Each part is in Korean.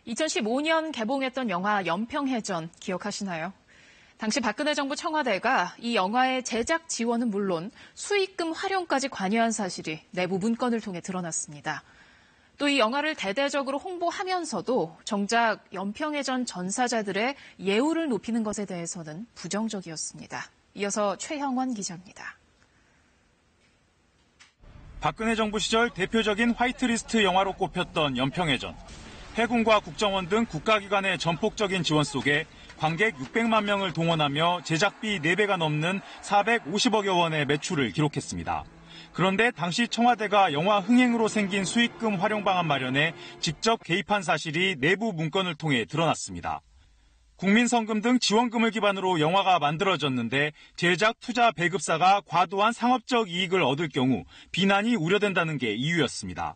2015년 개봉했던 영화 연평해전 기억하시나요? 당시 박근혜 정부 청와대가 이 영화의 제작 지원은 물론 수익금 활용까지 관여한 사실이 내부 문건을 통해 드러났습니다. 또 이 영화를 대대적으로 홍보하면서도 정작 연평해전 전사자들의 예우를 높이는 것에 대해서는 부정적이었습니다. 이어서 최형원 기자입니다. 박근혜 정부 시절 대표적인 화이트리스트 영화로 꼽혔던 연평해전. 해군과 국정원 등 국가기관의 전폭적인 지원 속에 관객 600만 명을 동원하며 제작비 4배가 넘는 450억여 원의 매출을 기록했습니다. 그런데 당시 청와대가 영화 흥행으로 생긴 수익금 활용 방안 마련에 직접 개입한 사실이 내부 문건을 통해 드러났습니다. 국민성금 등 지원금을 기반으로 영화가 만들어졌는데 제작 투자 배급사가 과도한 상업적 이익을 얻을 경우 비난이 우려된다는 게 이유였습니다.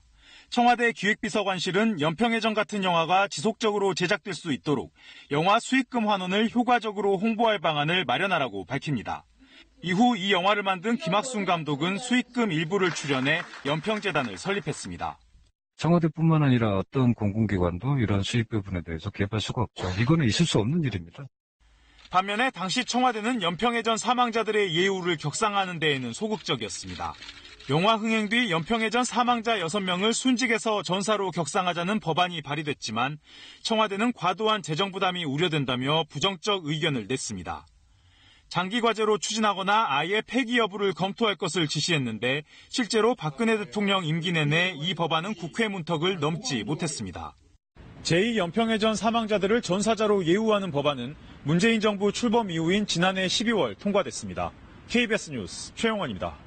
청와대 기획비서관실은 연평해전 같은 영화가 지속적으로 제작될 수 있도록 영화 수익금 환원을 효과적으로 홍보할 방안을 마련하라고 밝힙니다. 이후 이 영화를 만든 김학순 감독은 수익금 일부를 출연해 연평재단을 설립했습니다. 청와대뿐만 아니라 어떤 공공기관도 이런 수익 부분에 대해서 개입할 수가 없죠. 이거는 있을 수 없는 일입니다. 반면에 당시 청와대는 연평해전 사망자들의 예우를 격상하는 데에는 소극적이었습니다. 영화 흥행 뒤 연평해전 사망자 6명을 순직에서 전사로 격상하자는 법안이 발의됐지만 청와대는 과도한 재정 부담이 우려된다며 부정적 의견을 냈습니다. 장기 과제로 추진하거나 아예 폐기 여부를 검토할 것을 지시했는데 실제로 박근혜 대통령 임기 내내 이 법안은 국회 문턱을 넘지 못했습니다. 제2연평해전 사망자들을 전사자로 예우하는 법안은 문재인 정부 출범 이후인 지난해 12월 통과됐습니다. KBS 뉴스 최영원입니다.